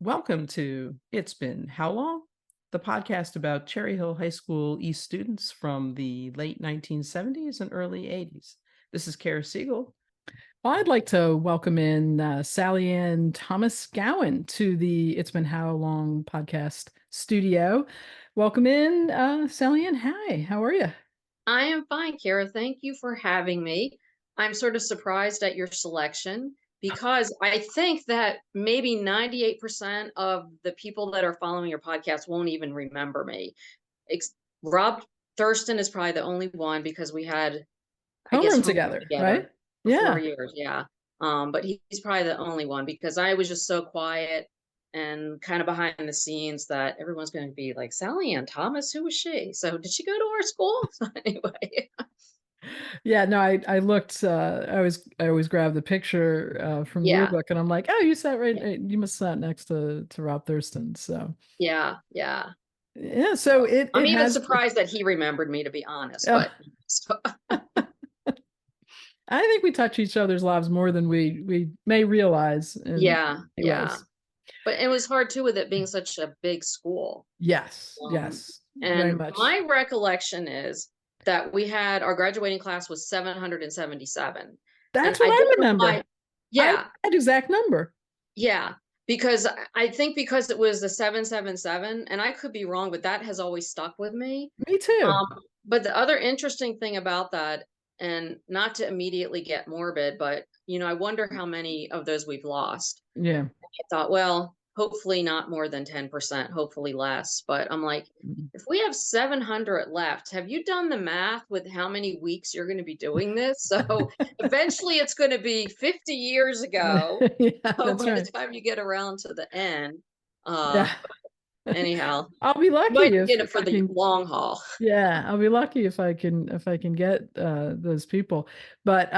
Welcome to It's Been How Long? The podcast about Cherry Hill High School East students from the late 1970s and early 80s. This is Kara Siegel. Well, I'd like to welcome in SallyAnn Thomas Gowen to the It's Been How Long podcast studio. Welcome in, SallyAnn. Hi, how are you? I am fine, Kara. Thank you for having me. I'm sort of surprised at your selection because I think that maybe 98% of the people that are following your podcast won't even remember me. Rob Thurston is probably the only one because we had, I guess, Homeroom homeroom together, right? together for 4 Yeah. years. Yeah. But he's probably the only one because I was just so quiet and kind of behind the scenes that everyone's going to be like, SallyAnn Thomas, who was she? So did she go to our school? So anyway. Yeah, no, I looked. I always grab the picture from Yeah. yearbook, and I'm like, oh, you sat right. You must sat next to Rob Thurston. So Yeah. Yeah. yeah, so So it I'm it even has. surprised that he remembered me, to be honest. Oh, But so, I think we touch each other's lives more than we may realize in yeah. many Yeah. ways. But it was hard too with it being such a big school. Yes, Um, yes, very and much. my recollection is that we had our graduating class was 777. And That's what I I don't know remember. why. I Yeah. that exact number. Yeah. Because I think because it was the 777, and I could be wrong, but that has always stuck with me. Me too. Um, but the other interesting thing about that, and not to immediately get morbid, but I wonder how many of those we've lost. Yeah. I thought, well, hopefully not more than 10%, hopefully less. But I'm like, if we have 700 left, have you done the math with how many weeks you're going to be doing this? So eventually it's going to be 50 years ago. Yeah, So that's by the right. time you get around to the end, Yeah. anyhow, I'll be you might lucky be in if it for I the can. long haul. Yeah, I'll be lucky if I can get those people. But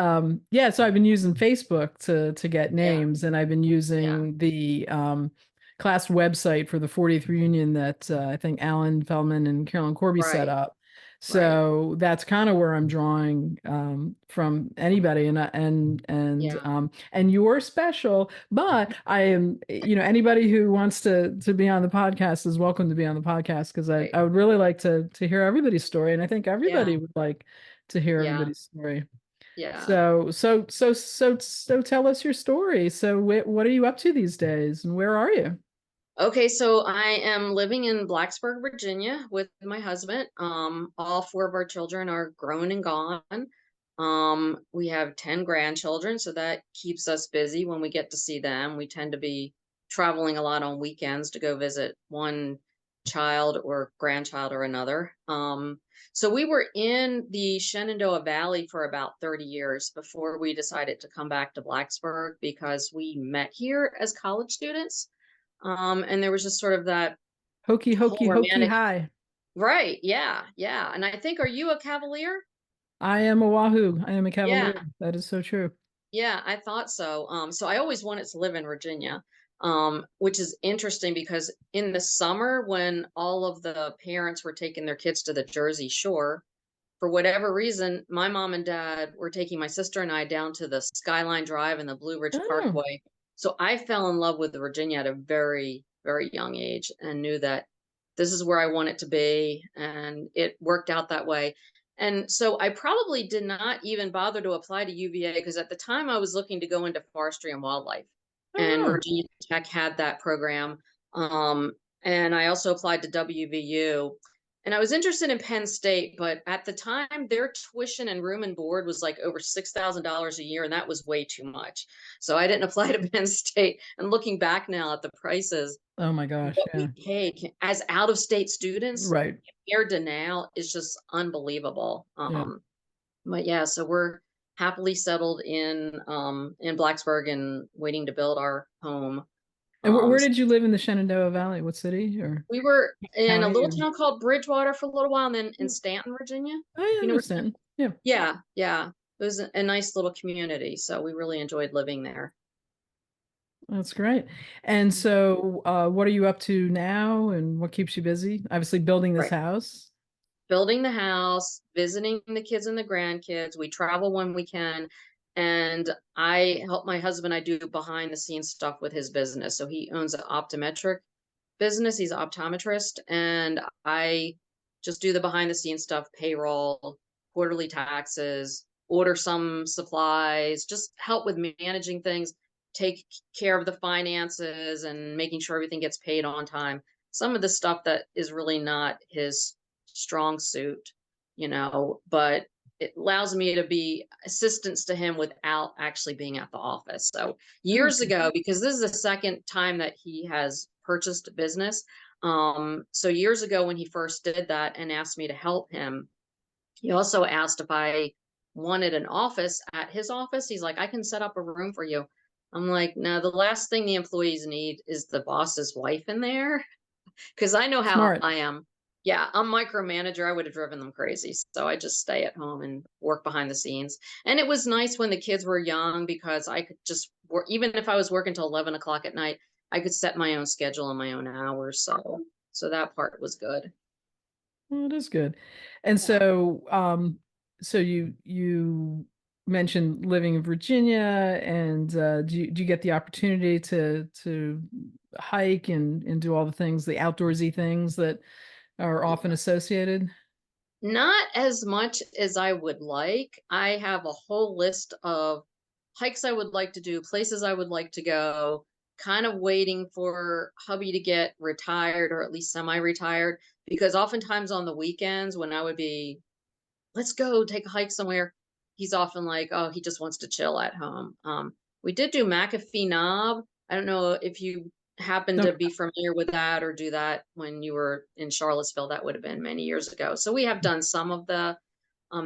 yeah, so I've been using Facebook to get Yeah, names, and I've been yeah, using the class website for the 40th reunion that I think Alan Feldman and Carolyn Corby set right, up. right. So that's kind of where I'm drawing from anybody, Yeah, and you're special. But I am, anybody who wants to be on the podcast is welcome to be on the podcast, because I, right. I would really like to hear everybody's story, and I think Yeah, everybody would like to hear yeah, everybody's story. yeah. So tell us your story. So what are you up to these days, and where are you? Okay, so I am living in Blacksburg, Virginia with my husband. All four of our children are grown and gone. We have 10 grandchildren, so that keeps us busy when we get to see them. We tend to be traveling a lot on weekends to go visit one child or grandchild or another. So we were in the Shenandoah Valley for about 30 years before we decided to come back to Blacksburg because we met here as college students. And there was just sort of that Hokey whole hokey hokey romantic, hi. right? Yeah, yeah. And I think, are you a Cavalier? I am a Wahoo. I am a Cavalier. Yeah, That is so true. yeah, I thought so. So I always wanted to live in Virginia, which is interesting because in the summer when all of the parents were taking their kids to the Jersey Shore, for whatever reason, my mom and dad were taking my sister and I down to the Skyline Drive and the Blue Ridge Oh, Parkway. So I fell in love with Virginia at a very, very young age and knew that this is where I want it to be. And it worked out that way. And so I probably did not even bother to apply to UVA because at the time I was looking to go into forestry and wildlife, and oh, Virginia Tech had that program. And I also applied to WVU, and I was interested in Penn State, but at the time, their tuition and room and board was like over $6,000 a year, and that was way too much. So I didn't apply to Penn State. And looking back now at the prices, oh my gosh, what yeah. we pay as out-of-state students Right. compared to now is just unbelievable. Yeah. But yeah, so we're happily settled in Blacksburg and waiting to build our home. And where So did you live in the Shenandoah Valley? What city or we were in a county? little Or... town called Bridgewater for a little while, and then in Stanton, Virginia. Oh, yeah, I You know where understand. Yeah, Yeah, yeah. It was a nice little community, so we really enjoyed living there. that's great. And so, what are you up to now, and what keeps you busy? Obviously, building this Right. house. Building the house, visiting the kids and the grandkids. We travel when we can. And I help my husband. I do behind the scenes stuff with his business. So he owns an optometric business. He's an optometrist, and I just do the behind the scenes stuff, payroll, quarterly taxes, order some supplies, just help with managing things, take care of the finances and making sure everything gets paid on time. Some of the stuff that is really not his strong suit, but it allows me to be assistance to him without actually being at the office. So years Okay. ago, because this is the second time that he has purchased a business. So years ago when he first did that and asked me to help him, he also asked if I wanted an office at his office. He's like, I can set up a room for you. I'm like, no, the last thing the employees need is the boss's wife in there. Because I know how Smart. I am. Yeah, I'm micromanager. I would have driven them crazy. So I just stay at home and work behind the scenes. And it was nice when the kids were young because I could just work, even if I was working till 11 o'clock at night, I could set my own schedule and my own hours. So that part was good. Well, it is good. And Yeah. so you mentioned living in Virginia, and do you get the opportunity to hike and do all the things, the outdoorsy things that are often Yeah. associated? Not as much as I would like. I have a whole list of hikes I would like to do, places I would like to go, kind of waiting for hubby to get retired or at least semi-retired. Because oftentimes on the weekends when I would be, let's go take a hike somewhere, he's often like, oh, he just wants to chill at home. We did do McAfee Knob. I don't know if you happen No, to be familiar with that or do that when you were in Charlottesville. That would have been many years ago. So we have done some of the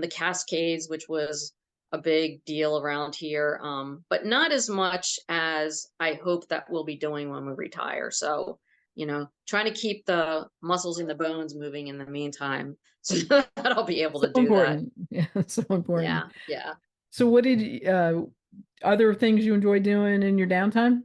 Cascades, which was a big deal around here, but not as much as I hope that we'll be doing when we retire. So, trying to keep the muscles and the bones moving in the meantime, so that I'll be able so to do that. important. Yeah, it's so important. Yeah, yeah. So other things you enjoy doing in your downtime?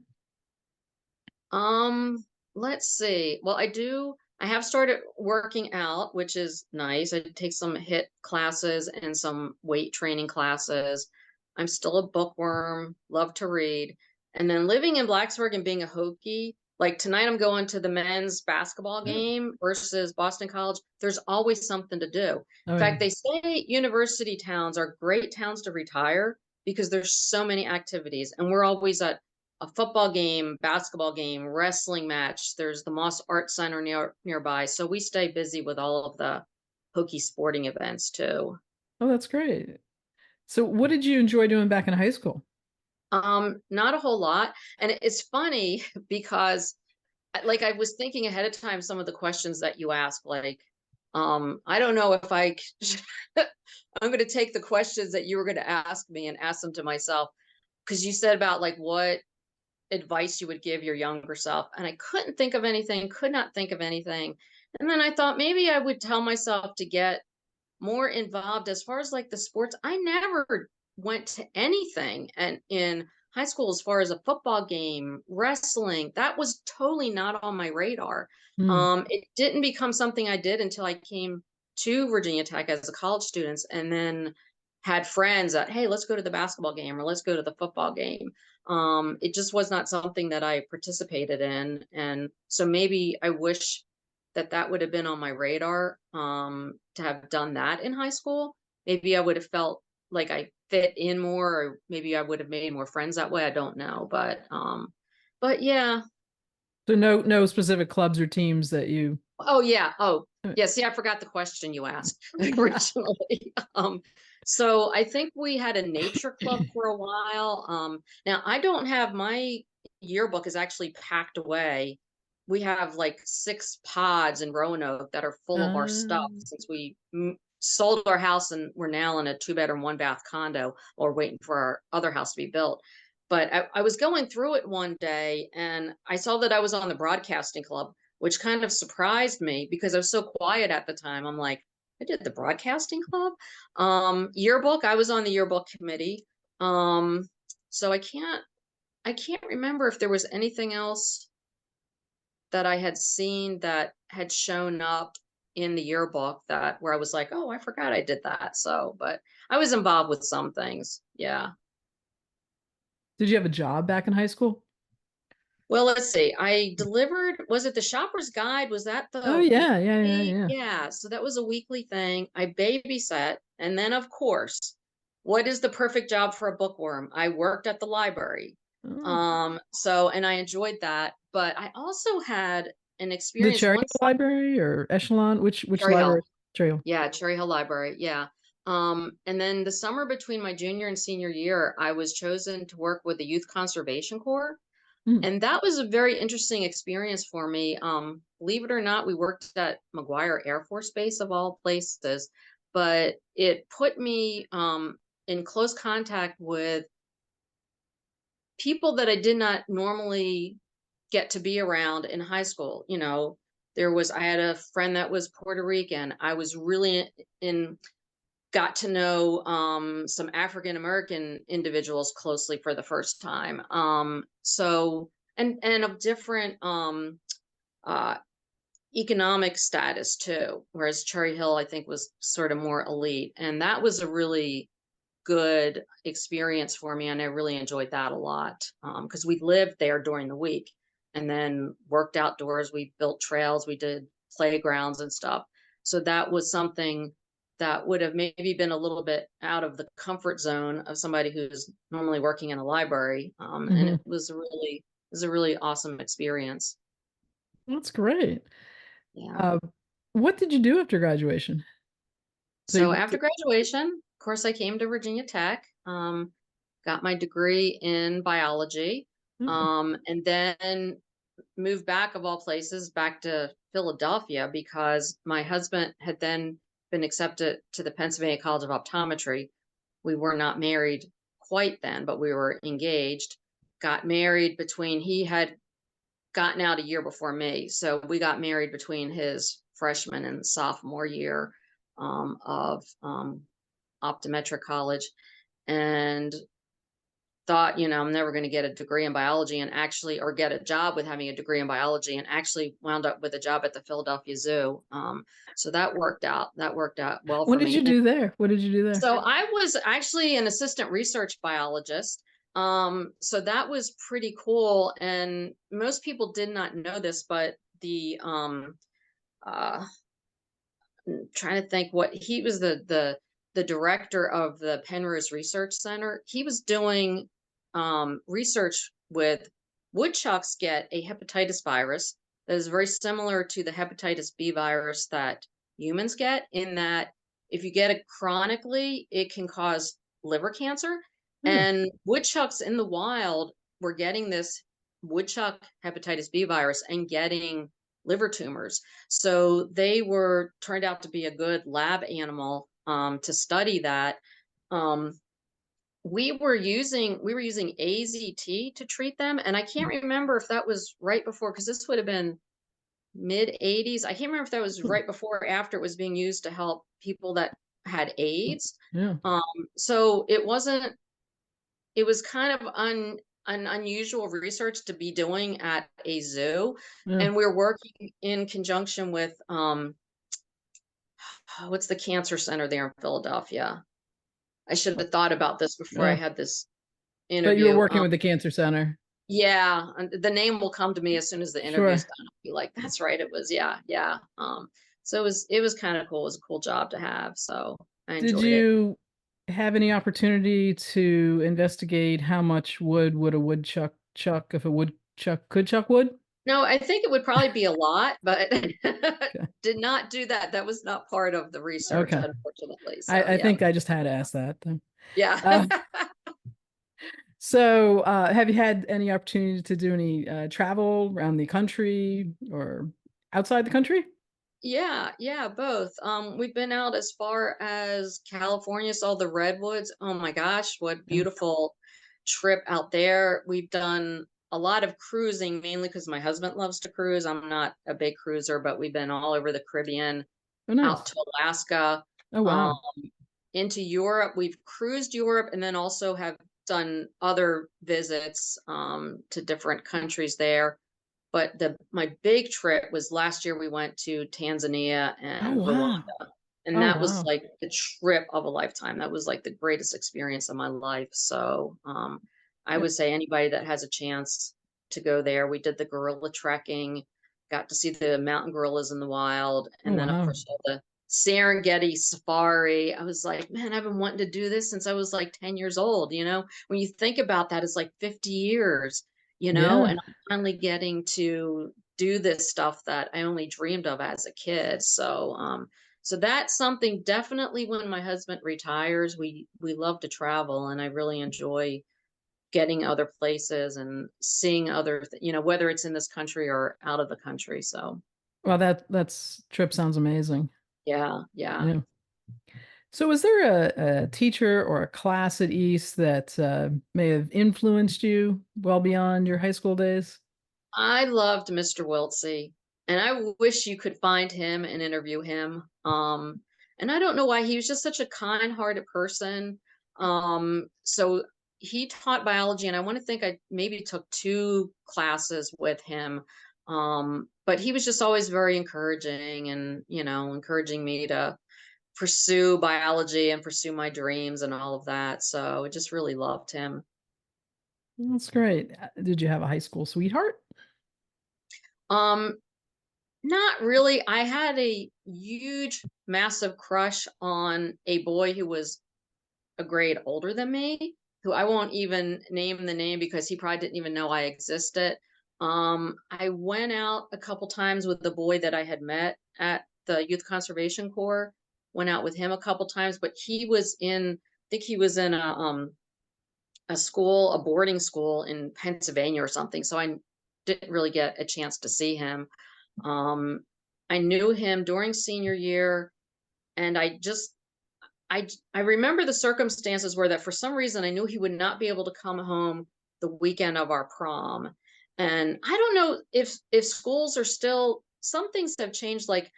Um, let's see. Well, I have started working out, which is nice. I take some HIIT classes and some weight training classes. I'm still a bookworm, love to read. And then living in Blacksburg and being a Hokie, like tonight I'm going to the men's basketball Yeah. game versus Boston College. There's always something to do. Oh In yeah. fact, they say university towns are great towns to retire because there's so many activities and we're always at a football game, basketball game, wrestling match. There's the Moss Art Center nearby. So we stay busy with all of the Hokie sporting events too. Oh, that's great. So what did you enjoy doing back in high school? Not a whole lot. And it's funny because like I was thinking ahead of time some of the questions that you asked, like, I don't know if I'm going to take the questions that you were going to ask me and ask them to myself. Because you said about like what advice you would give your younger self. And I couldn't think of anything, could not think of anything. And then I thought maybe I would tell myself to get more involved as far as like the sports. I never went to anything and in high school as far as a football game, wrestling, that was totally not on my radar. Hmm. It didn't become something I did until I came to Virginia Tech as a college student and then had friends that, hey, let's go to the basketball game or let's go to the football game. It just was not something that I participated in. And so maybe I wish that would have been on my radar, to have done that in high school. Maybe I would have felt like I fit in more, or maybe I would have made more friends that way. I don't know, but yeah. So no specific clubs or teams that you. Oh yeah. Oh yeah. See, I forgot the question you asked originally. So I think we had a nature club for a while. Now I don't have my yearbook is actually packed away. We have like 6 pods in Roanoke that are full of our stuff Uh, since we sold our house and we're now in a 2-bedroom, 1-bath condo or waiting for our other house to be built. But I was going through it one day and I saw that I was on the broadcasting club, which kind of surprised me because I was so quiet at the time. I'm like, I did the broadcasting club. Yearbook, I was on the yearbook committee. Um, so I can't remember if there was anything else that I had seen that had shown up in the yearbook that where I was like, oh, I forgot I did that. So, but I was involved with some things. Yeah. Did you have a job back in high school? Well, let's see. I delivered, was it the Shopper's Guide? Was that Oh the yeah, yeah, yeah, weekly? yeah. Yeah, so that was a weekly thing. I babysat. And then, of course, what is the perfect job for a bookworm? I worked at the library. Oh. And I enjoyed that. But I also had an The experience Cherry once. Hill Library or Echelon? Which Cherry library? Hill. Cherry Hill. Yeah, Cherry Hill Library. Yeah. And then the summer between my junior and senior year, I was chosen to work with the Youth Conservation Corps. Mm. And that was a very interesting experience for me. Believe it or not, we worked at McGuire Air Force Base of all places, but it put me in close contact with people that I did not normally get to be around in high school. I had a friend that was Puerto Rican. I was really in got to know some African American individuals closely for the first time. And of different uh, economic status too. Whereas Cherry Hill, I think, was sort of more elite, and that was a really good experience for me, and I really enjoyed that a lot because we lived there during the week and then worked outdoors. We built trails, we did playgrounds and stuff. So that was something that would have maybe been a little bit out of the comfort zone of somebody who's normally working in a library. And Hmm. it was a really awesome experience. That's great. Yeah. Uh, what did you do after graduation? So you So went after to. graduation, of course, I came to Virginia Tech, got my degree in biology, Oh. and then moved back, of all places, back to Philadelphia because my husband had then been accepted to the Pennsylvania College of Optometry. We were not married quite then, but we were engaged. Got married he had gotten out a year before me. So we got married between his freshman and sophomore year of optometric college, and thought, I'm never going to get a degree in biology and actually, or get a job with having a degree in biology, and actually wound up with a job at the Philadelphia Zoo. So that worked out. That worked out well What for did you me. And do there? What did you do there? so I was actually an assistant research biologist. So that was pretty cool. And most people did not know this, but uh, trying to think what he was the director of the Penrose Research Center. He was doing research with woodchucks get a hepatitis virus that is very similar to the hepatitis B virus that humans get, in that if you get it chronically, it can cause liver cancer. Oh. And woodchucks in the wild were getting this woodchuck hepatitis B virus and getting liver tumors. So they were turned out to be a good lab animal to study that. Um, we were using AZT to treat them, and I can't remember if that was right before, because this would have been mid 80s. I can't remember if that was Hmm. right before or after it was being used to help people that had AIDS. Yeah. Um, so it wasn't. It was kind of an unusual research to be doing at a zoo, Yeah. and we're working in conjunction with what's the cancer center there in Philadelphia? I should have thought about this before I Yeah. had this But you were interview. working with the cancer center. Yeah, and the name will come to me as soon as the interview's Sure. done. I'll be like, that's right, it was, yeah, yeah. So it was kind of cool. It was a cool job to have. So I Did enjoyed it. you have any opportunity to investigate how much wood would a woodchuck chuck if a woodchuck could chuck wood? No, I think it would probably be a lot, but Okay. did not do that. That was not part of the research, Okay. unfortunately. So I yeah, think I just had to ask that though. yeah. Uh, so, have you had any opportunity to do any travel around the country or outside the country? Yeah, yeah, both. We've been out as far as California, saw the redwoods. Oh my gosh, what Yeah. beautiful trip out there. We've done a lot of cruising, mainly because my husband loves to cruise. I'm not a big cruiser, but we've been all over the Caribbean, Oh, out nice. to Alaska, Oh, um, wow. into Europe. We've cruised Europe and then also have done other visits to different countries there. But the my big trip was last year. We went to Tanzania Oh, and wow. Rwanda, and Oh, that was wow. like the trip of a lifetime. That was like the greatest experience of my life. So I would say anybody that has a chance to go there. We did the gorilla trekking, got to see the mountain gorillas in the wild, Oh, and then of wow. course all the Serengeti safari. I was like, man, I've been wanting to do this since I was like 10 years old. When you think about that, it's like 50 years, Yeah. and I'm finally getting to do this stuff that I only dreamed of as a kid. So that's something definitely when my husband retires, we love to travel, and I really enjoy getting other places and seeing whether it's in this country or out of the country. So Well, that's trip sounds amazing. yeah, yeah. Yeah. So, was there a teacher or a class at East that may have influenced you well beyond your high school days? I loved Mr. Wiltsey, and I wish you could find him and interview him. And I don't know why he was just such a kind-hearted person. So he taught biology, and I want to think I maybe took two classes with him. But he was just always very encouraging and, encouraging me to pursue biology and pursue my dreams and all of that. So I just really loved him. That's great. Did you have a high school sweetheart? Um, Not really. I had a huge, massive crush on a boy who was a grade older than me, who I won't even name the name because he probably didn't even know I existed. I went out a couple times with the boy that I had met at the Youth Conservation Corps, went out with him a couple times, but I think he was in a boarding school in Pennsylvania or something. So I didn't really get a chance to see him. Um, I knew him during senior year, and I remember the circumstances were that for some reason I knew he would not be able to come home the weekend of our prom. And I don't know if schools are still, some things have changed. Like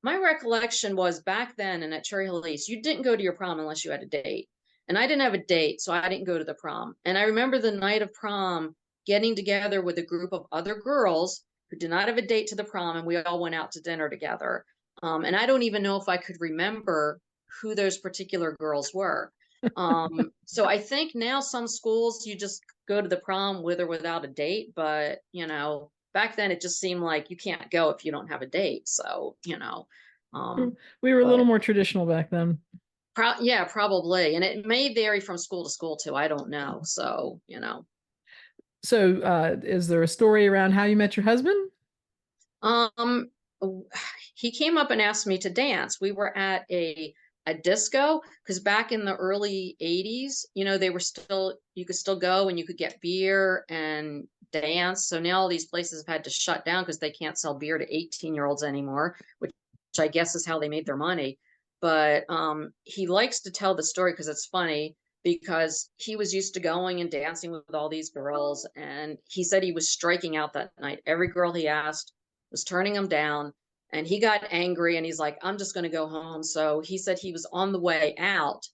my recollection was back then and at Cherry Hill East, you didn't go to your prom unless you had a date. And I didn't have a date, so I didn't go to the prom. And I remember the night of prom getting together with a group of other girls who did not have a date to the prom, and we all went out to dinner together. And I don't even know if I could remember who those particular girls were. So I think now some schools you just go to the prom with or without a date, but back then it just seemed like you can't go if you don't have a date. So, We were a little but more traditional back then. yeah, probably. And it may vary from school to school too. I don't know. So, So, is there a story around how you met your husband? Um, he came up and asked me to dance. We were at a disco because back in the early 80s, they were still, you could still go and you could get beer and dance. So now all these places have had to shut down because they can't sell beer to 18-year-olds anymore, which I guess is how they made their money. But he likes to tell the story because it's funny, because he was used to going and dancing with all these girls, and he said he was striking out that night. Every girl he asked was turning him down, and he got angry and he's like, I'm just going to go home. So he said he was on the way out,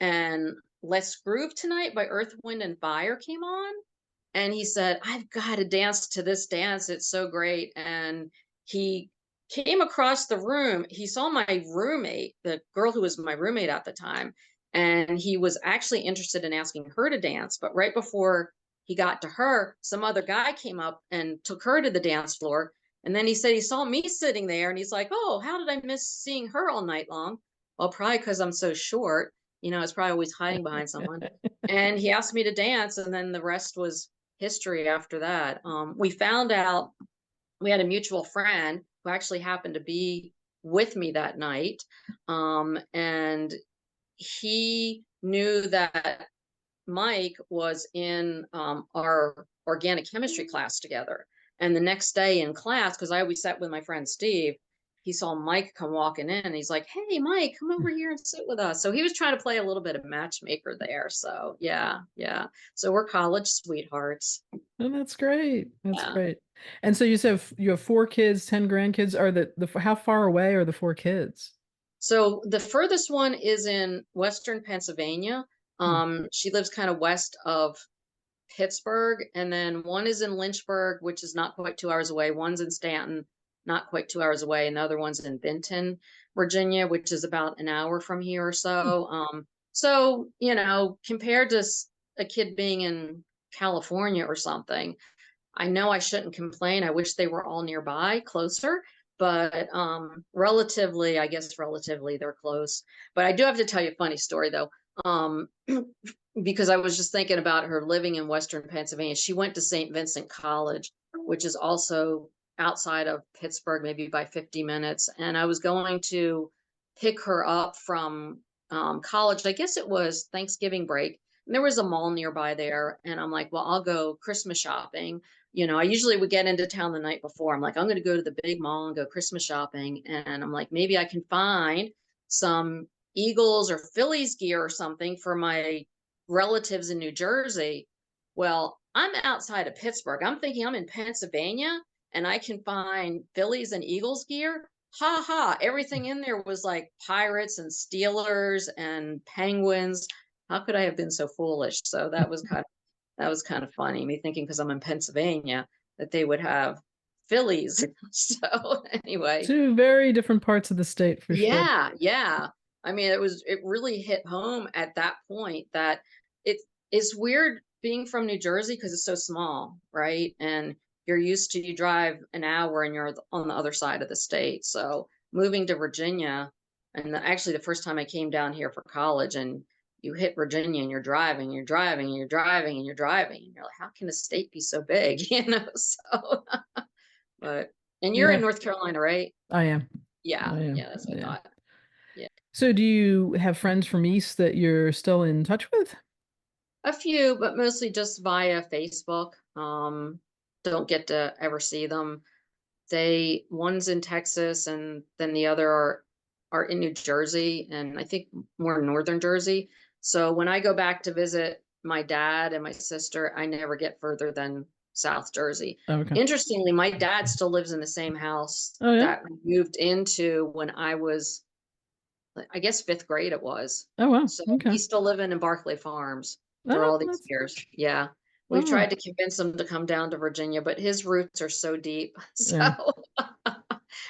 and Let's Groove Tonight by Earth, Wind, and Fire came on. And he said, I've got to dance to this dance. It's so great. And he came across the room. He saw my roommate, the girl who was my roommate at the time, and he was actually interested in asking her to dance. But right before he got to her, some other guy came up and took her to the dance floor. And then he said he saw me sitting there and he's like, oh, how did I miss seeing her all night long? Well, probably because I'm so short. I was probably always hiding behind someone. And he asked me to dance, and then the rest was history after that. We found out we had a mutual friend who actually happened to be with me that night. And he knew that Mike was in our organic chemistry class together. And the next day in class, because I always sat with my friend Steve, he saw Mike come walking in and he's like, hey, Mike, come over here and sit with us. So he was trying to play a little bit of matchmaker there. So yeah, yeah. So we're college sweethearts. Oh, that's great. That's Yeah. great. And so you said you have four kids, 10 grandkids. Are the how far away are the four kids? So the furthest one is in Western Pennsylvania. Hmm. She lives kind of west of Pittsburgh, and then one is in Lynchburg, which is not quite 2 hours away. One's in Stanton, not quite 2 hours away. And the other one's in Benton, Virginia, which is about an hour from here or Hmm. so. So, compared to a kid being in California or something. I know I shouldn't complain. I wish they were all nearby, closer, but relatively, I guess relatively they're close. But I do have to tell you a funny story though. Um, because I was just thinking about her living in Western Pennsylvania. She went to St. Vincent College, which is also outside of Pittsburgh, maybe by 50 minutes. And I was going to pick her up from college. I guess it was Thanksgiving break. And there was a mall nearby there. And I'm like, well, I'll go Christmas shopping. I usually would get into town the night before. I'm like, I'm going to go to the big mall and go Christmas shopping. And I'm like, maybe I can find some Eagles or Phillies gear or something for my relatives in New Jersey. Well, I'm outside of Pittsburgh. I'm thinking I'm in Pennsylvania and I can find Phillies and Eagles gear. Ha ha. Everything in there was like Pirates and Steelers and Penguins. How could I have been so foolish? So that was kind of funny. Me thinking because I'm in Pennsylvania that they would have Phillies. So anyway, Two very different parts of the state for sure. yeah, yeah. I mean, it really hit home at that point that it's weird being from New Jersey because it's so small, right? And you drive an hour and you're on the other side of the state. So moving to Virginia, and actually the first time I came down here for college, and you hit Virginia and you're driving, you're driving, and you're driving, and you're driving, and you're like, how can a state be so big? So, but and you're in Yeah, North Carolina, right? I am. Yeah, I am. yeah, that's what I Yeah. thought. Yeah. So do you have friends from East that you're still in touch with? A few, but mostly just via Facebook. Don't get to ever see them. One's in Texas and then the other are in New Jersey and I think more northern Jersey. So when I go back to visit my dad and my sister, I never get further than South Jersey. Oh, okay. Interestingly, my dad still lives in the same house Oh, yeah. that we moved into when I was, I guess, fifth grade it was. Oh, wow. So Okay. he's still living in Barclay Farms through Oh, all these that's, years. Yeah. We've oh, tried to convince him to come down to Virginia, but his roots are so deep. yeah. So,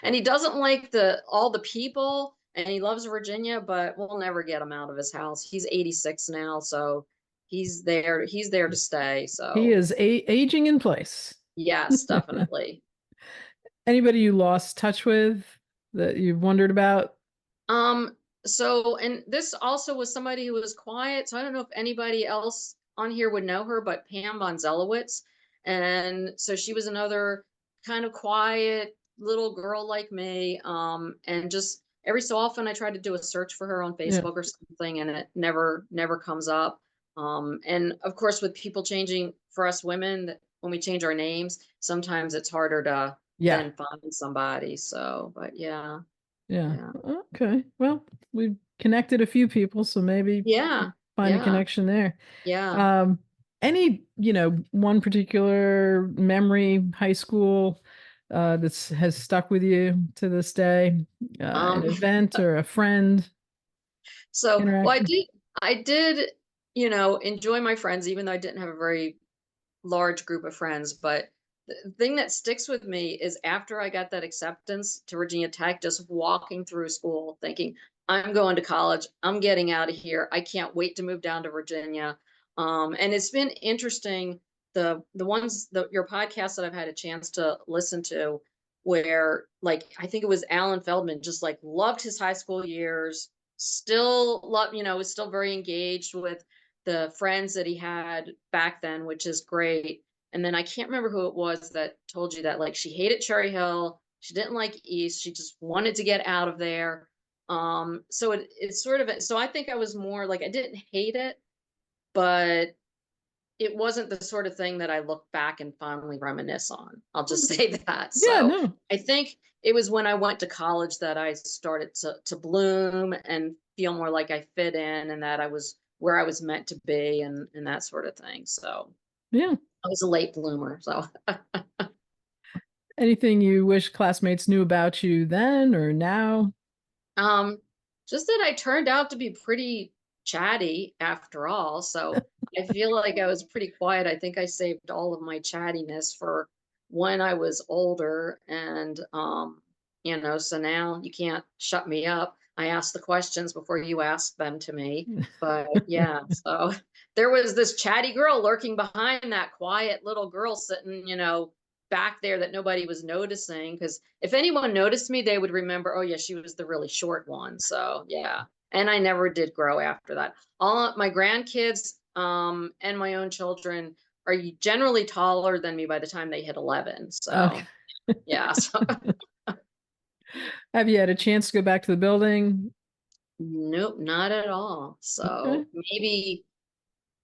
and he doesn't like all the people and he loves Virginia, but we'll never get him out of his house. He's 86 now, so he's there to stay. He So, is aging in place. yes, definitely. Anybody you lost touch with that you've wondered about? Um, and this also was somebody who was quiet. So I don't know if anybody else on here would know her, but Pam von Zelowitz. And so she was another kind of quiet little girl like me. And just every so often I try to do a search for her on Yeah. Facebook or something, and it never comes up. And of course, with people changing for us women, when we change our names, sometimes it's harder to Yeah. then find somebody. So, but yeah, Yeah. yeah. Okay. Well, we've connected a few people, so maybe Yeah, find a yeah, connection there. yeah. Um, any, one particular memory, high school, that's has stuck with you to this day? An Um, event or a friend well, interaction? I did, enjoy my friends, even though I didn't have a very large group of friends. But the thing that sticks with me is after I got that acceptance to Virginia Tech, just walking through school thinking, I'm going to college, I'm getting out of here. I can't wait to move down to Virginia. And it's been interesting, your podcasts that I've had a chance to listen to, where like I think it was Alan Feldman just like loved his high school years, still was still very engaged with the friends that he had back then, which is great. And then I can't remember who it was that told you that like she hated Cherry Hill, she didn't like East, she just wanted to get out of there. So it's sort of so I think I was more like I didn't hate it, but it wasn't the sort of thing that I look back and fondly reminisce on. I'll just say that. Yeah, So no. I think it was when I went to college that I started to bloom and feel more like I fit in and that I was where I was meant to be and that sort of thing. So Yeah. I was a late bloomer. So Anything you wish classmates knew about you then or now? Um, just that I turned out to be pretty chatty after all. So I feel like I was pretty quiet. I think I saved all of my chattiness for when I was older. And, so now you can't shut me up. I ask the questions before you ask them to me. But yeah, so there was this chatty girl lurking behind that quiet little girl sitting, back there that nobody was noticing. Because if anyone noticed me, they would remember, oh, yeah, she was the really short one. So yeah. And I never did grow after that. All my grandkids and my own children are generally taller than me by the time they hit 11. Okay. So yeah. So Have you had a chance to go back to the building? nope, not at all. Okay. So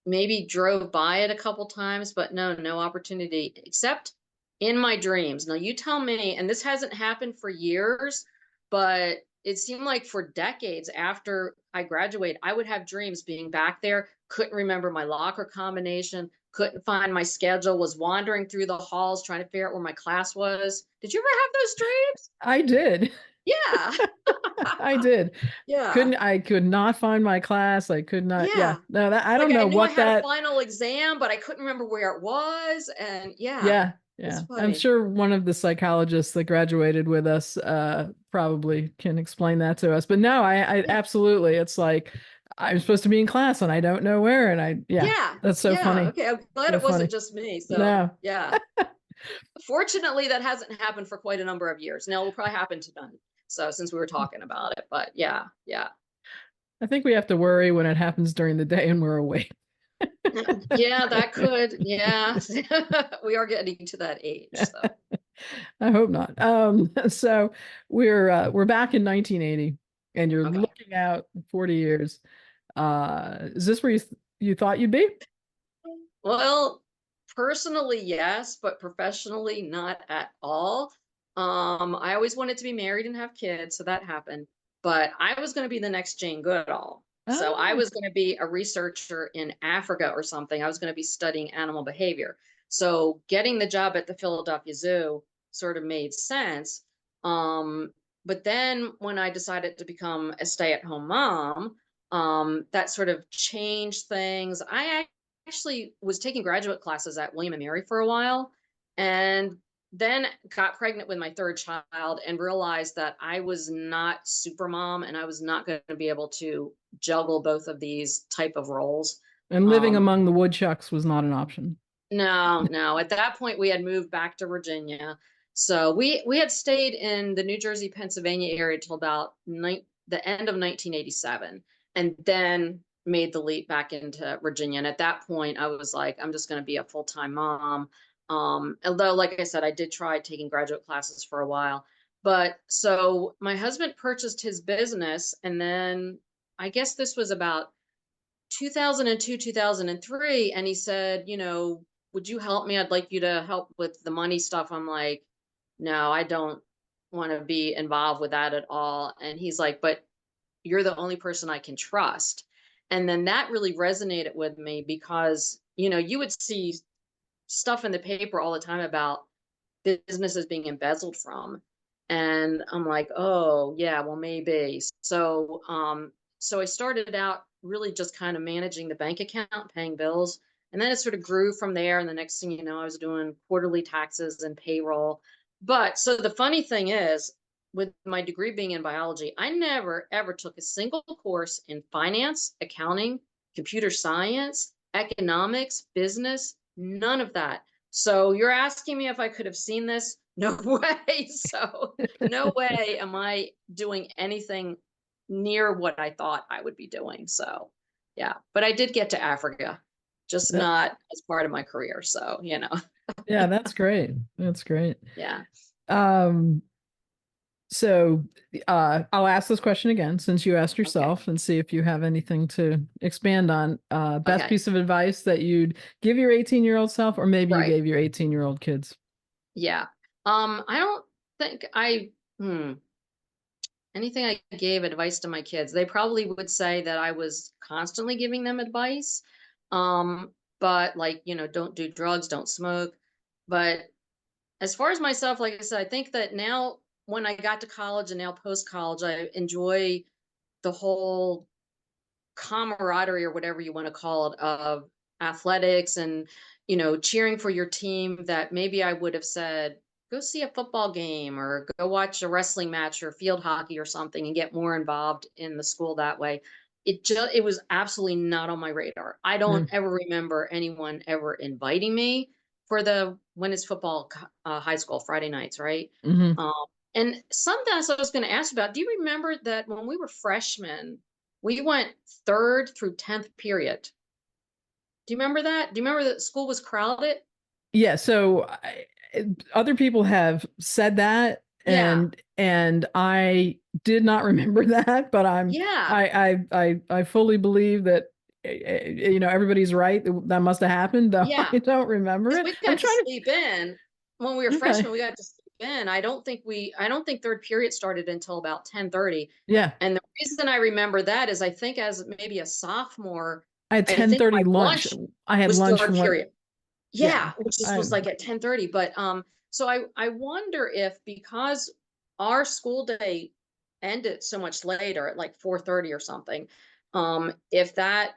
maybe drove by it a couple times, but no opportunity except in my dreams. Now you tell me, and this hasn't happened for years, but it seemed like for decades after I graduated, I would have dreams being back there, couldn't remember my locker combination, couldn't find my schedule, was wandering through the halls trying to figure out where my class was. Did you ever have those dreams? I did. Yeah. I did. Yeah. I could not find my class. I could not. Yeah. Yeah. No, that I Like don't I know knew I what had a that. final exam, but I couldn't remember where it was. And yeah, Yeah. it's Yeah. I'm funny. sure one of the psychologists that graduated with us probably can explain that to us. But no, I Yeah. absolutely. It's like I'm supposed to be in class and I don't know where. And yeah, Yeah. that's so Yeah. funny. Okay. I'm glad So it funny. wasn't just me. So No. yeah. Fortunately, that hasn't happened for quite a number of years. Now it will probably happen to none. So since we were talking about it, but yeah, yeah. I think we have to worry when it happens during the day and we're awake. Yeah, that could. Yeah. We are getting to that age. So I hope not. So we're back in 1980 and you're okay. looking out 40 years. Is this where you thought you'd be? Well, personally, yes, but professionally, not at all. I always wanted to be married and have kids, so that happened. But I was going to be the next Jane Goodall. So I Oh, was going to be a researcher in Africa or something. I was going to be studying animal behavior. So getting the job at the Philadelphia Zoo sort of made sense. Um, but then when I decided to become a stay-at-home mom, that sort of changed things. I actually was taking graduate classes at William and Mary for a while, and then got pregnant with my third child and realized that I was not super mom and I was not going to be able to juggle both of these type of roles. and living Um, among the woodchucks was not an option. no. At that point, we had moved back to Virginia, so we had stayed in the New Jersey, Pennsylvania area till about the end of 1987, and then made the leap back into Virginia. And at that point, I was like, I'm just going to be a full time mom. Although, like I said, I did try taking graduate classes for a while. But so my husband purchased his business, and then I guess this was about 2002, 2003. And he said, would you help me? I'd like you to help with the money stuff. I'm like, no, I don't want to be involved with that at all. And he's like, but you're the only person I can trust. And then that really resonated with me because, you would see stuff in the paper all the time about businesses being embezzled from. And I'm like, oh yeah, well maybe. So I started out really just kind of managing the bank account, paying bills. And then it sort of grew from there. And the next thing you know, I was doing quarterly taxes and payroll. But so the funny thing is, with my degree being in biology, I never ever took a single course in finance, accounting, computer science, economics, business, none of that. So you're asking me if I could have seen this? No way. So no way am I doing anything near what I thought I would be doing. So yeah, but I did get to Africa, just That, not as part of my career. So, yeah, that's great. That's great. yeah. Um, so I'll ask this question again since you asked Okay. yourself and see if you have anything to expand on. Best Okay. piece of advice that you'd give your 18-year-old self, or maybe you Right. gave your 18-year-old kids. Yeah. I don't think anything I gave advice to my kids, they probably would say that I was constantly giving them advice. But like, don't do drugs, don't smoke. But as far as myself, like I said, I think that now when I got to college and now post college, I enjoy the whole camaraderie or whatever you want to call it of athletics and, cheering for your team that maybe I would have said go see a football game or go watch a wrestling match or field hockey or something and get more involved in the school that way. It was absolutely not on my radar. I don't Mm, ever remember anyone ever inviting me for the when is football high school Friday nights, right? hmm. Um, and something else I was going to ask about. Do you remember that when we were freshmen, we went third through 10th period? Do you remember that? Do you remember that school was crowded? Yeah, so other people have said that, Yeah. and I did not remember that, but Yeah. I fully believe that everybody's right. That must have happened, though Yeah. I don't remember 'Cause it. we I'm got to trying sleep in. When we were to. Okay. freshmen, we got to sleep in. I don't think 3rd period started until about 10:30. Yeah, And the reason I remember that is I think as maybe a sophomore, I had I think my 10:30 lunch. lunch I had was lunch 3rd one. period. Yeah, Yeah, which I was like at 10:30. But so I wonder if because our school day ended so much later at like 4:30 or something, if that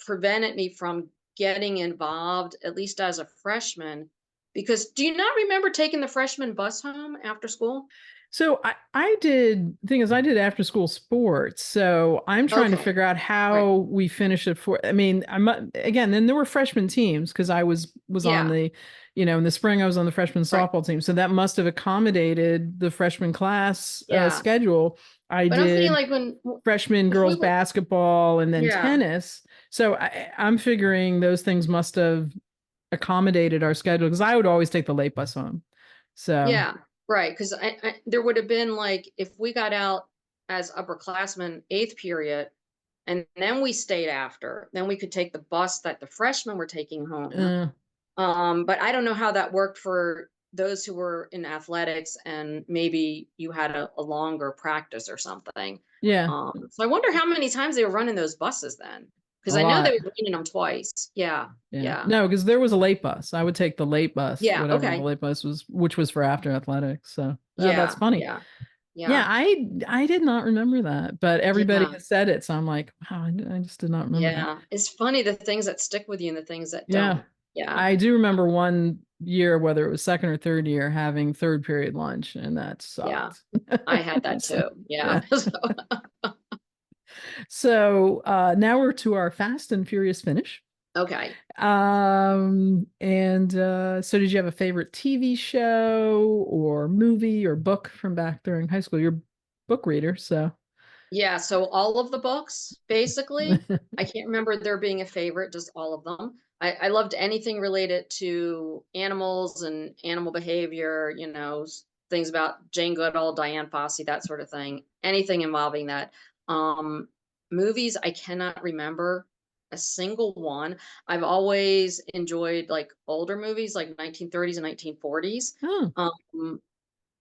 prevented me from getting involved at least as a freshman. Because do you not remember taking the freshman bus home after school? So I did thing is I did after school sports. So I'm trying to Okay, figure out right. how we finish it for. I mean, again. Then there were freshman teams because I was on Yeah, the, in the spring I was on the freshman right. softball team. So that must have accommodated the freshman class Yeah. schedule. I But I'm thinking did like when freshman if we girls were basketball and then yeah. tennis. So I'm figuring those things must have accommodated our schedule because I would always take the late bus home. So Yeah, right. Because there would have been like if we got out as upperclassmen 8th period, and then we stayed after, then we could take the bus that the freshmen were taking home. uh, But I don't know how that worked for those who were in athletics, and maybe you had a longer practice or something. yeah, So I wonder how many times they were running those buses then, because a I know they lot. were running them twice. Yeah, Yeah. yeah, No, because there was a late bus. I would take the late bus, yeah. whatever the Okay. late bus was, which was for after athletics. So that's Yeah, funny. yeah, Yeah, yeah, I did not remember that, but everybody yeah. has said it, so I'm like, wow, I just did not remember that. Yeah, it's funny the things that stick with you and the things that Yeah, don't. Yeah, I do remember one year, whether it was second or third year, having third period lunch, and that yeah. sucked. I had that So, too. Yeah. yeah. So now we're to our fast and furious finish. Okay. And so did you have a favorite TV show or movie or book from back during high school? You're a book reader, so Yeah, so all of the books, basically. I can't remember there being a favorite, just all of them. I loved anything related to animals and animal behavior, things about Jane Goodall, Diane Fossey, that sort of thing. Anything involving that. Um, Movies, I cannot remember a single one. I've always enjoyed like older movies, like 1930s and 1940s. oh, Um,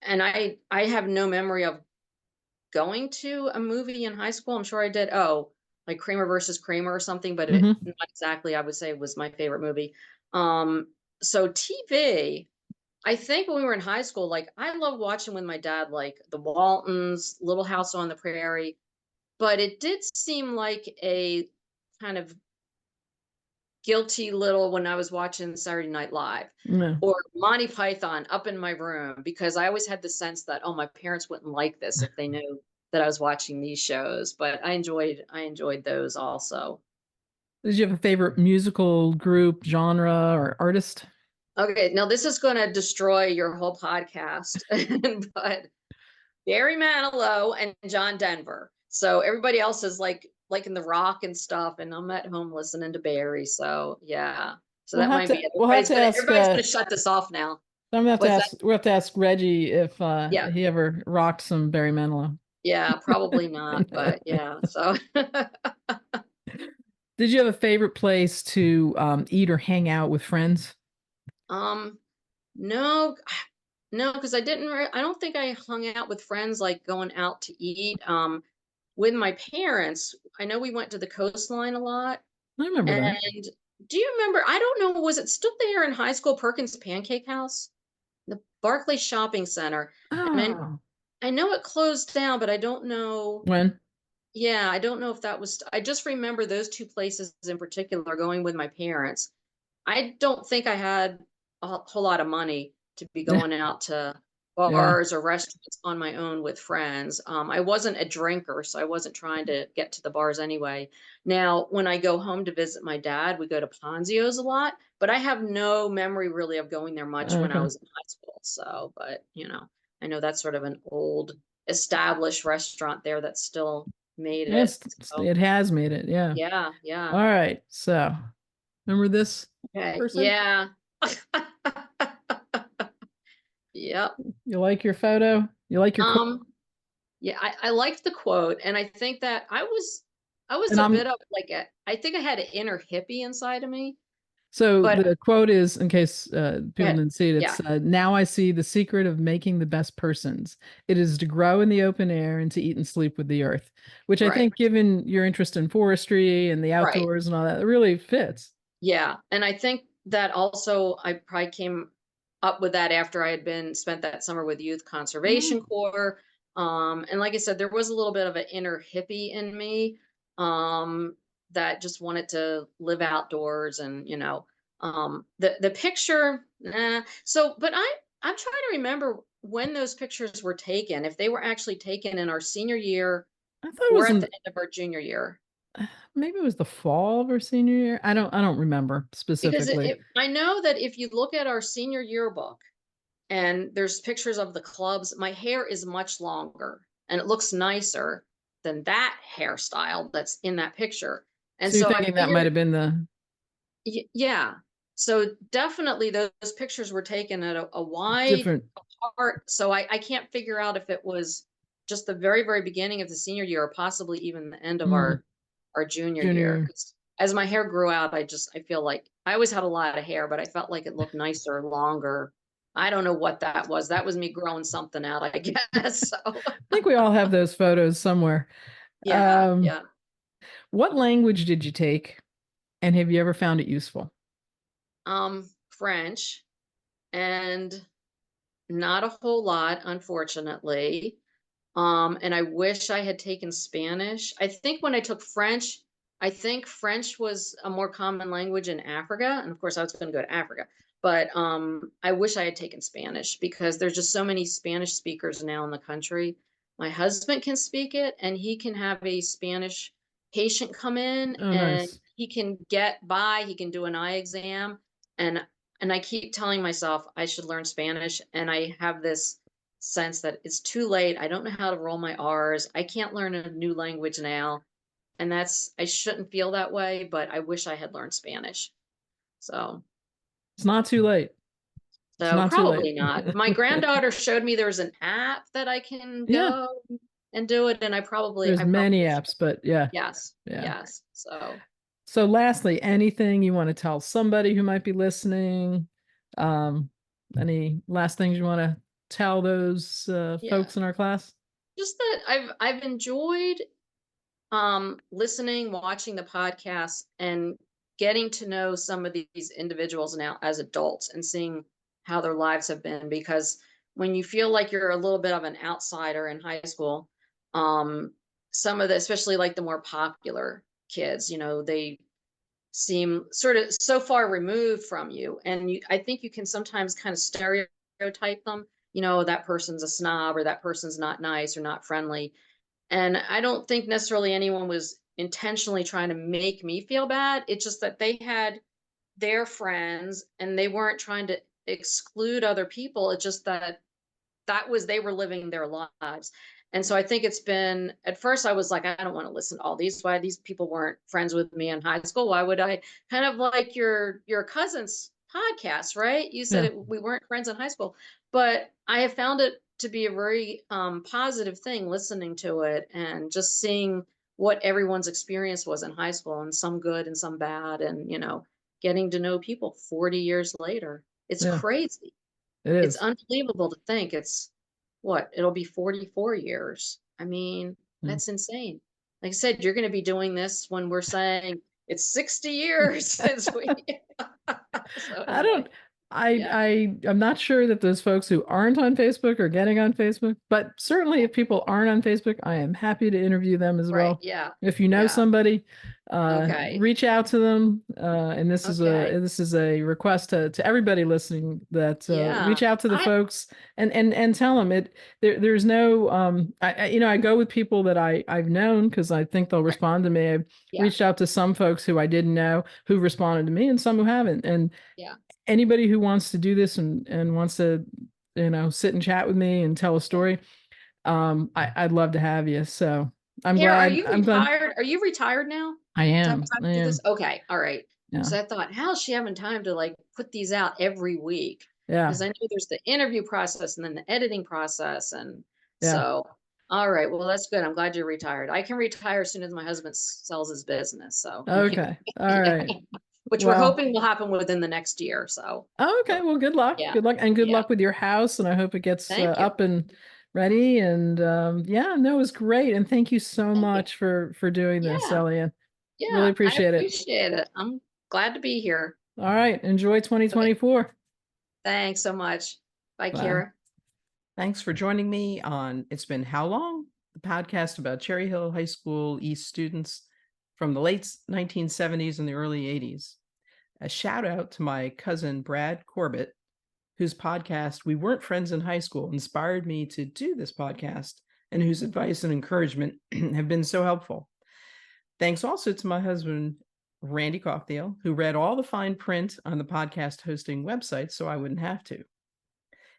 and I have no memory of going to a movie in high school. I'm sure I did. Oh, like Kramer versus Kramer or something, but it hmm. not exactly I would say was my favorite movie. Um, so TV, I think when we were in high school, like I loved watching with my dad, like The Waltons, Little House on the Prairie, but it did seem like a kind of guilty little when I was watching Saturday Night Live No. or Monty Python up in my room because I always had the sense that, oh, my parents wouldn't like this if they knew that I was watching these shows. But I enjoyed those also. Did you have a favorite musical group, genre, or artist? Okay, now this is going to destroy your whole podcast, but Barry Manilow and John Denver. So everybody else is like in the rock and stuff, and I'm at home listening to Barry. So yeah. So that might be it. We'll have to ask Everybody's gonna shut this off now. I'm gonna have to What's that? ask we'll have to ask Reggie if Yeah. he ever rocked some Barry Manilow. Yeah, probably not, but yeah. So Did you have a favorite place to eat or hang out with friends? um no, no, because I don't think I hung out with friends like going out to eat. With my parents, I know we went to the coastline a lot. I remember that. And do you remember? I don't know, was it still there in high school, Perkins Pancake House? The Barclay Shopping Center. And Oh, I know it closed down, but I don't know. when? Yeah, I don't know if that was, I just remember those two places in particular going with my parents. I don't think I had a whole lot of money to be Yeah. going out to Yeah. bars or restaurants on my own with friends. I wasn't a drinker, so I wasn't trying to get to the bars anyway. Now, when I go home to visit my dad, we go to Ponzio's a lot, but I have no memory really of going there much when I Okay. was in high school. So, but I know that's sort of an old established restaurant there that still made it. Yes, So, it has made it. Yeah. yeah, yeah. All right. So remember this Okay. person? Yeah. Yep. You like your photo? You like your quote? Um, yeah, I liked the quote, and I think that I was And a I'm bit of like I think I had an inner hippie inside of me, so but the quote is, in case people yeah, didn't see it, yeah, it's now I see the secret of making the best persons. It is to grow in the open air and to eat and sleep with the earth, which I right, think, given your interest in forestry and the right. outdoors and all that, it really fits. Yeah, and I think that also I probably came up with that after I had been spent that summer with Youth Conservation Mm, Corps. And like I said, there was a little bit of an inner hippie in me, um, that just wanted to live outdoors and, the picture, So, but I'm trying to remember when those pictures were taken, if they were actually taken in our senior year I thought it or was at the in end of our junior year. maybe it was the fall of our senior year. I don't remember Because specifically. I know that if you look at our senior yearbook and there's pictures of the clubs, my hair is much longer and it looks nicer than that hairstyle that's in that picture. And So you're so I thinking that might figured, have been the yeah. So definitely those pictures were taken at a wide different apart. So I can't figure out if it was just the very, very beginning of the senior year or possibly even the end of mm, our junior year. junior. 'Cause as my hair grew out, I feel like I always had a lot of hair, but I felt like it looked nicer, longer. I don't know what that was. That was me growing something out, I guess. So I think we all have those photos somewhere. yeah, Um, yeah. what language did you take, and have you ever found it useful? French and not a whole lot, unfortunately. And I wish I had taken Spanish. I think when I took French, I think French was a more common language in Africa. And of course, I was going to go to Africa. But I wish I had taken Spanish because there's just so many Spanish speakers now in the country. My husband can speak it, and he can have a Spanish patient come in, Oh, and nice. he can get by. He can do an eye exam, and I keep telling myself I should learn Spanish, and I have this sense that it's too late. I don't know how to roll my R's. I can't learn a new language now. And I shouldn't feel that way, but I wish I had learned Spanish. So, It's not too late. It's so not too late. probably not. My granddaughter showed me there's an app that I can Yeah, go and do it. And there's I many probably apps, should. but yeah, Yes. yeah. Yes. So, So lastly, anything you want to tell somebody who might be listening? Um, any last things you want to tell those yeah, folks in our class? just that I've enjoyed listening, watching the podcast, and getting to know some of these individuals now as adults and seeing how their lives have been. Because when you feel like you're a little bit of an outsider in high school, um, some of the, especially like the more popular kids, they seem sort of so far removed from you. And I think you can sometimes kind of stereotype them. That person's a snob or that person's not nice or not friendly, and I don't think necessarily anyone was intentionally trying to make me feel bad. It's just that they had their friends and they weren't trying to exclude other people. It's just that they were living their lives. And so I think it's been, at first I was like, I don't want to listen to all these. Why these people weren't friends with me in high school? Why would I? Kind of like your cousin's podcast, right? You said Yeah, we weren't friends in high school, but I have found it to be a very positive thing listening to it and just seeing what everyone's experience was in high school, and some good and some bad, and getting to know people 40 years later. It's yeah, crazy. it It's is. unbelievable to think it'll be 44 years. I mean, Yeah. that's insane. Like I said, you're going to be doing this when we're saying it's 60 years since we. So I don't anyway, Yeah. I'm not sure that those folks who aren't on Facebook are getting on Facebook, but certainly if people aren't on Facebook, I am happy to interview them as Right. well. Yeah. If you know Yeah. somebody, Okay. reach out to them. And Okay. this is a request to everybody listening that reach Yeah. out to the I folks and tell them there's no I go with people that I've known because I think they'll right. respond to me. I've Yeah. reached out to some folks who I didn't know who responded to me and some who haven't. And Yeah. anybody who wants to do this and wants to, sit and chat with me and tell a Yeah. story, I'd love to have you. So I'm Here, are glad. you I'm glad retired? Are you retired now? I To have am. time I to do this? am. Okay. All right. Yeah. So I thought, how's she having time to like put these out every week? Yeah. Because I know there's the interview process and then the editing process. And Yeah. so, all right. Well, that's good. I'm glad you're retired. I can retire as soon as my husband sells his business. So he can, Okay. All yeah, right. which we're Well, hoping will happen within the next year. So, okay. Well, good luck. yeah. Good luck and good Yeah. luck with your house. And I hope it gets Thank you. up and ready. And yeah, no, it was great. And thank you so Thank you. much for doing this, Yeah. Elliot. Really Yeah. I appreciate it. appreciate it. I'm glad to be here. All right. Enjoy Okay. 2024. Thanks so much. Bye, Bye. Kara. Thanks for joining me on It's Been How Long? The podcast about Cherry Hill High School East students from the late 1970s and the early 80s. A shout out to my cousin Brad Corbett, whose podcast We Weren't Friends in High School inspired me to do this podcast and whose advice and encouragement have been so helpful. Thanks also to my husband, Randy Cockdale, who read all the fine print on the podcast hosting website so I wouldn't have to.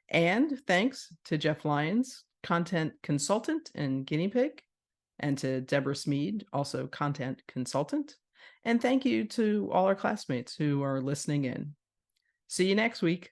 And thanks to Jeff Lyons, content consultant and guinea pig, and to Deborah Smead, also content consultant. And thank you to all our classmates who are listening in. See you next week.